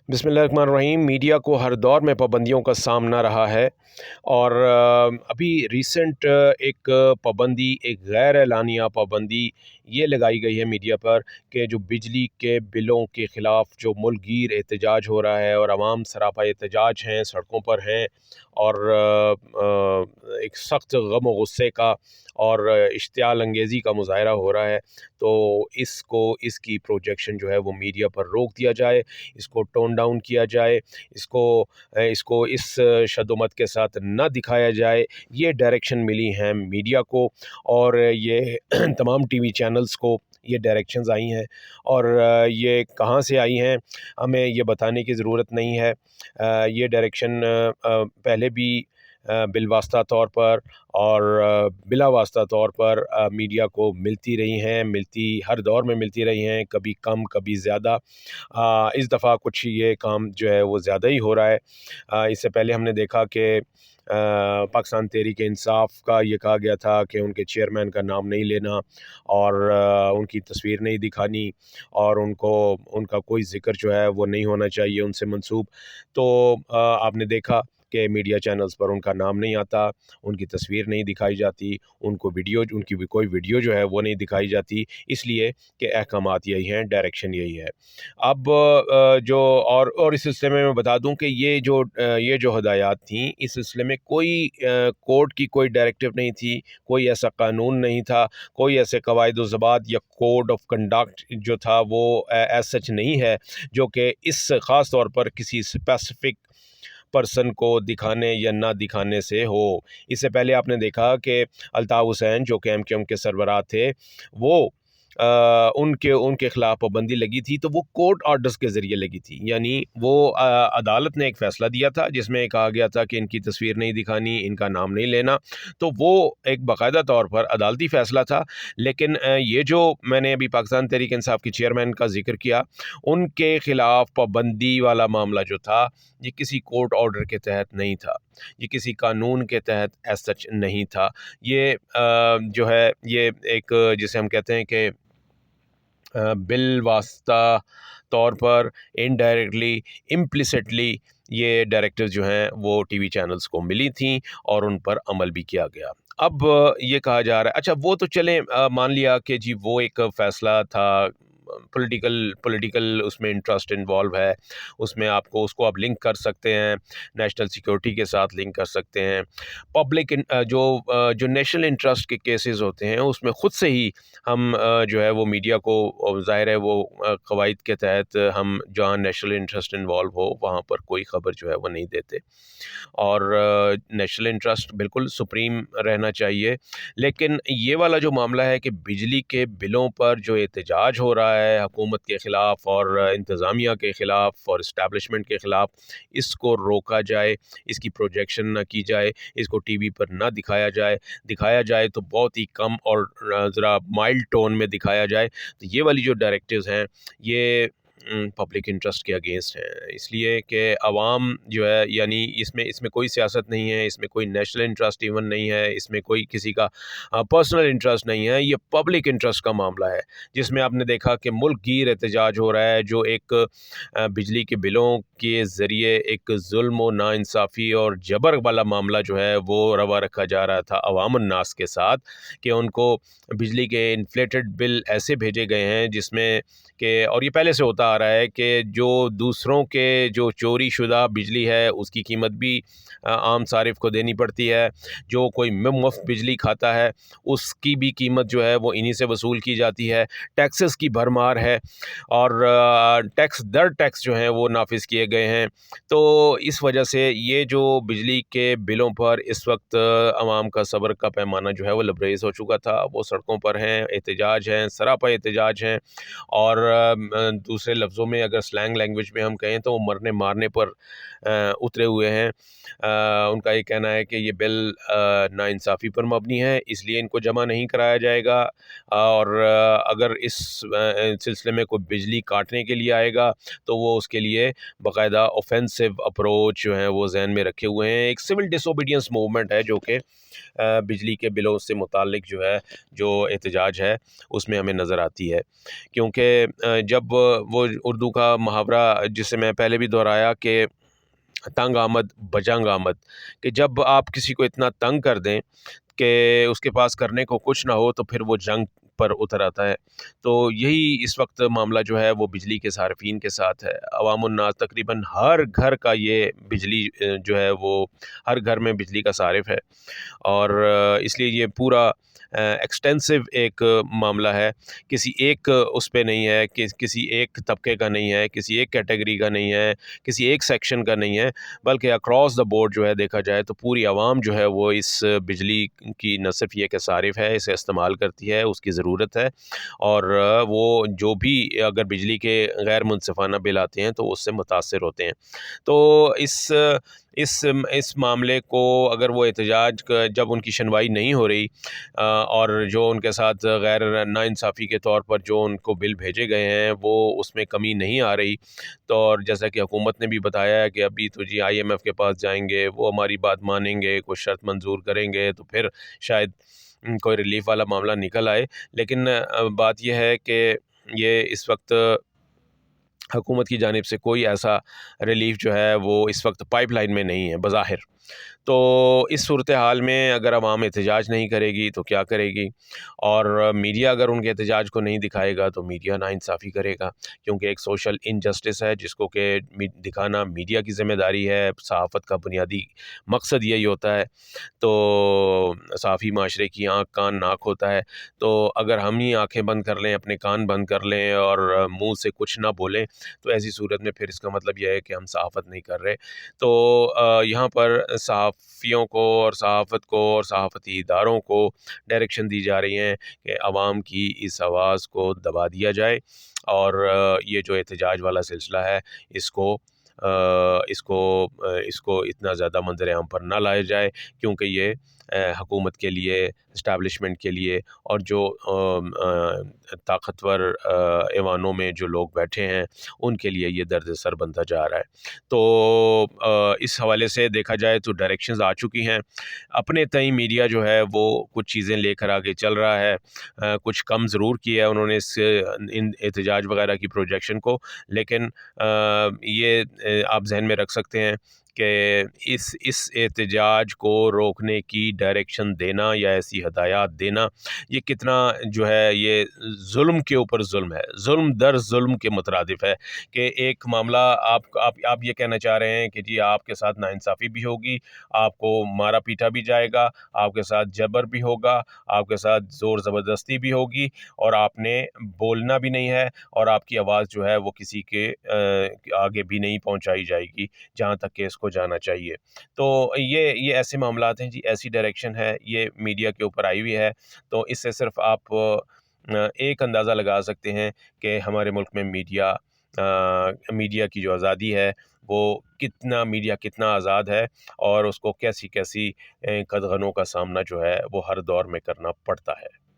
बिस्मिल्लाहिर्रहमानिर्रहीम। मीडिया को हर दौर में पाबंदियों का सामना रहा है और अभी रीसेंट एक पाबंदी, एक गैर एलानिया पाबंदी ये लगाई गई है मीडिया पर कि जो बिजली के बिलों के ख़िलाफ़ जो मुल्क गीर एहतजाज हो रहा है और आवाम सरापा एहतजाज हैं, सड़कों पर हैं और एक सख्त गम व गुस्से का और इश्तियाल अंगेज़ी का मुज़ाहरा हो रहा है, तो इसकी प्रोजेक्शन जो है वो मीडिया पर रोक दिया जाए, इसको टोन डाउन किया जाए, इसको इस शदुमत के साथ ना दिखाया जाए। ये डायरेक्शन मिली हैं मीडिया को और ये तमाम टीवी चैनल्स को ये डायरेक्शंस आई हैं और ये कहाँ से आई हैं हमें ये बताने की ज़रूरत नहीं है। ये डायरेक्शन पहले भी बिलवास्ता तौर पर और बिला वास्ता तौर पर मीडिया को मिलती रही हैं, हर दौर में मिलती रही हैं, कभी कम कभी ज़्यादा। इस दफ़ा कुछ ये काम जो है वो ज़्यादा ही हो रहा है। इससे पहले हमने देखा कि पाकिस्तान तहरीक इंसाफ का ये कहा गया था कि उनके चेयरमैन का नाम नहीं लेना और उनकी तस्वीर नहीं दिखानी और उनका कोई ज़िक्र जो है वो नहीं होना चाहिए उनसे मंसूब। तो आपने देखा कि मीडिया चैनल्स पर उनका नाम नहीं आता, उनकी तस्वीर नहीं दिखाई जाती, उनकी भी कोई वीडियो जो है वो नहीं दिखाई जाती, इसलिए कि अहकामात यही हैं, डायरेक्शन यही है। अब जो और इस सिलसिले में मैं बता दूं कि ये जो हदायत थी, इस सिलसिले में कोई कोर्ट की कोई डायरेक्टिव नहीं थी, कोई ऐसा कानून नहीं था, कोई ऐसे कवायद व ज़बात या कोड ऑफ कंडक्ट जो था वो एज सच नहीं है जो कि इस ख़ास तौर पर किसी स्पेसिफिक पर्सन को दिखाने या ना दिखाने से हो। इससे पहले आपने देखा कि अल्ताफ़ हुसैन जो कि एमक्यूएम के सरबराह थे, वो उनके उनके ख़िलाफ़ पाबंदी लगी थी तो वो कोर्ट ऑर्डर्स के ज़रिए लगी थी। यानी वो अदालत ने एक फ़ैसला दिया था जिसमें कहा गया था कि इनकी तस्वीर नहीं दिखानी, इनका नाम नहीं लेना, तो वो एक बाकायदा तौर पर अदालती फ़ैसला था। लेकिन ये जो मैंने अभी पाकिस्तान तहरीक इंसाफ के चेयरमैन का ज़िक्र किया, उनके ख़िलाफ़ पाबंदी वाला मामला जो था, ये किसी कोर्ट ऑर्डर के तहत नहीं था, ये किसी कानून के तहत एज सच नहीं था। ये जो है ये एक जिसे हम कहते हैं कि बिल वास्ता तौर पर इनडायरेक्टली, इम्प्लिसिटली ये डायरेक्टिव्स जो हैं वो टीवी चैनल्स को मिली थी और उन पर अमल भी किया गया। अब ये कहा जा रहा है, अच्छा वो तो चलें, मान लिया कि जी वो एक फ़ैसला था, पॉलिटिकल पॉलिटिकल उसमें इंटरेस्ट इन्वॉल्व है, उसमें उसको आप लिंक कर सकते हैं, नेशनल सिक्योरिटी के साथ लिंक कर सकते हैं। जो नेशनल इंटरेस्ट के केसेस होते हैं उसमें ख़ुद से ही हम जो है वो मीडिया को ज़ाहिर है वो कवायद के तहत हम जहाँ नेशनल इंटरेस्ट इन्वॉल्व हो वहाँ पर कोई ख़बर जो है वो नहीं देते और नेशनल इंटरेस्ट बिल्कुल सुप्रीम रहना चाहिए। लेकिन ये वाला जो मामला है कि बिजली के बिलों पर जो एहतजाज हो रहा है हुकूमत के ख़िलाफ़ और इंतज़ामिया के ख़िलाफ़ और इस्टेब्लिशमेंट के ख़िलाफ़, इसको रोका जाए, इसकी प्रोजेक्शन ना की जाए, इसको टीवी पर ना दिखाया जाए तो बहुत ही कम और ज़रा माइल्ड टोन में दिखाया जाए। तो ये वाली जो डायरेक्टिव्स हैं ये पब्लिक इंटरेस्ट के अगेंस्ट हैं, इसलिए कि आवाम जो है, यानी इसमें इसमें कोई सियासत नहीं है, इसमें कोई नेशनल इंटरेस्ट इवन नहीं है, इसमें कोई किसी का पर्सनल इंटरेस्ट नहीं है, ये पब्लिक इंटरेस्ट का मामला है जिसमें आपने देखा कि मुल्क गीर एहतजाज हो रहा है। जो एक बिजली के बिलों के ज़रिए एक जुल्म व नाइंसाफ़ी और जबर वाला मामला जो है वो रवा रखा जा रहा था अवामुन नास के साथ कि उनको बिजली के इन्फ्लेटेड बिल ऐसे भेजे गए हैं जिसमें कि, और ये पहले से होता आ रहा है कि जो दूसरों के जो चोरी शुदा बिजली है उसकी कीमत भी आम सारिफ को देनी पड़ती है, जो कोई मुफ्त बिजली खाता है उसकी भी कीमत जो है वो इन्हीं से वसूल की जाती है। टैक्सेस की भरमार है और टैक्स जो हैं वो नाफिज किए गए हैं। तो इस वजह से ये जो बिजली के बिलों पर इस वक्त आवाम का सब्र का पैमाना जो है वो लबरेज हो चुका था, वो सड़कों पर हैं, एहतजाज हैं, सरापा एहतजाज हैं और दूसरे लफ्ज़ों में अगर स्लैंग लैंग्वेज में हम कहें तो वो मरने मारने पर उतरे हुए हैं। उनका ये कहना है कि ये बिल नाइंसाफ़ी पर मबनी है, इसलिए इनको जमा नहीं कराया जाएगा और अगर इस सिलसिले में कोई बिजली काटने के लिए आएगा तो वो उसके लिए बाकायदा ऑफेंसिव अप्रोच जो है वो जहन में रखे हुए हैं। एक सिविल डिसोबीडियंस मूवमेंट है जो कि बिजली के बिलों से मुतालिक जो है जो एहतजाज है उसमें हमें नज़र आती है, क्योंकि जब वो اردو کا محاورہ جسے میں پہلے بھی دہرایا کہ تنگ آمد بجنگ آمد، کہ جب آپ کسی کو اتنا تنگ کر دیں کہ اس کے پاس کرنے کو کچھ نہ ہو تو پھر وہ جنگ پر اتر آتا ہے۔ تو یہی اس وقت معاملہ جو ہے وہ بجلی کے صارفین کے ساتھ ہے۔ عوام الناس تقریباً ہر گھر کا یہ بجلی جو ہے وہ ہر گھر میں بجلی کا صارف ہے، اور اس لیے یہ پورا ایکسٹینسو ایک معاملہ ہے، کسی ایک اس پہ نہیں ہے، کہ کسی ایک طبقے کا نہیں ہے، کسی ایک کیٹیگری کا نہیں ہے، کسی ایک سیکشن کا نہیں ہے، بلکہ اکراس دا بورڈ جو ہے دیکھا جائے تو پوری عوام جو ہے وہ اس بجلی کی نہ صرف یہ کہ صارف ہے، اسے استعمال کرتی ہے، اس کی ضرورت ہے، اور وہ جو بھی اگر بجلی کے غیر منصفانہ بل آتے ہیں تو اس سے متاثر ہوتے ہیں۔ تو اس معاملے کو اگر وہ احتجاج جب ان کی شنوائی نہیں ہو رہی، اور جو ان کے ساتھ غیر ناانصافی کے طور پر جو ان کو بل بھیجے گئے ہیں وہ اس میں کمی نہیں آ رہی، تو اور جیسا کہ حکومت نے بھی بتایا ہے کہ ابھی تو جی آئی ایم ایف کے پاس جائیں گے، وہ ہماری بات مانیں گے، کوئی شرط منظور کریں گے تو پھر شاید کوئی ریلیف والا معاملہ نکل آئے، لیکن بات یہ ہے کہ یہ اس وقت حکومت کی جانب سے کوئی ایسا ریلیف جو ہے وہ اس وقت پائپ لائن میں نہیں ہے بظاہر۔ تو اس صورتحال میں اگر عوام احتجاج نہیں کرے گی تو کیا کرے گی، اور میڈیا اگر ان کے احتجاج کو نہیں دکھائے گا تو میڈیا ناانصافی کرے گا، کیونکہ ایک سوشل انجسٹس ہے جس کو کہ دکھانا میڈیا کی ذمہ داری ہے۔ صحافت کا بنیادی مقصد یہی ہوتا ہے، تو صحافی معاشرے کی آنکھ کان ناک ہوتا ہے، تو اگر ہم ہی آنکھیں بند کر لیں، اپنے کان بند کر لیں اور منہ سے کچھ نہ بولیں تو ایسی صورت میں پھر اس کا مطلب یہ ہے کہ ہم صحافت نہیں کر رہے۔ تو یہاں پر صحافیوں کو اور صحافت کو اور صحافتی اداروں کو ڈائریکشن دی جا رہی ہیں کہ عوام کی اس آواز کو دبا دیا جائے، اور یہ جو احتجاج والا سلسلہ ہے اس کو اتنا زیادہ منظر عام پر نہ لائے جائے، کیونکہ یہ حکومت کے لیے، اسٹیبلشمنٹ کے لیے، اور جو طاقتور ایوانوں میں جو لوگ بیٹھے ہیں ان کے لیے یہ درد سر بنتا جا رہا ہے۔ تو اس حوالے سے دیکھا جائے تو ڈائریکشنز آ چکی ہیں۔ اپنے تئیں میڈیا جو ہے وہ کچھ چیزیں لے کر آگے چل رہا ہے، کچھ کم ضرور کیا ہے انہوں نے ان احتجاج وغیرہ کی پروجیکشن کو، لیکن یہ آپ ذہن میں رکھ سکتے ہیں کہ اس احتجاج کو روکنے کی ڈائریکشن دینا یا ایسی ہدایات دینا یہ کتنا جو ہے یہ ظلم کے اوپر ظلم ہے، ظلم در ظلم کے مترادف ہے، کہ ایک معاملہ آپ یہ کہنا چاہ رہے ہیں کہ جی آپ کے ساتھ ناانصافی بھی ہوگی، آپ کو مارا پیٹا بھی جائے گا، آپ کے ساتھ جبر بھی ہوگا، آپ کے ساتھ زور زبردستی بھی ہوگی، اور آپ نے بولنا بھی نہیں ہے، اور آپ کی آواز جو ہے وہ کسی کے آگے بھی نہیں پہنچائی جائے گی جہاں تک کہ اس کو جانا چاہیے۔ تو یہ ایسے معاملات ہیں جی، ایسی ڈائریکشن ہے، یہ میڈیا کے اوپر آئی ہوئی ہے۔ تو اس سے صرف آپ ایک اندازہ لگا سکتے ہیں کہ ہمارے ملک میں میڈیا کی جو آزادی ہے وہ میڈیا کتنا آزاد ہے، اور اس کو کیسی قدغنوں کا سامنا جو ہے وہ ہر دور میں کرنا پڑتا ہے۔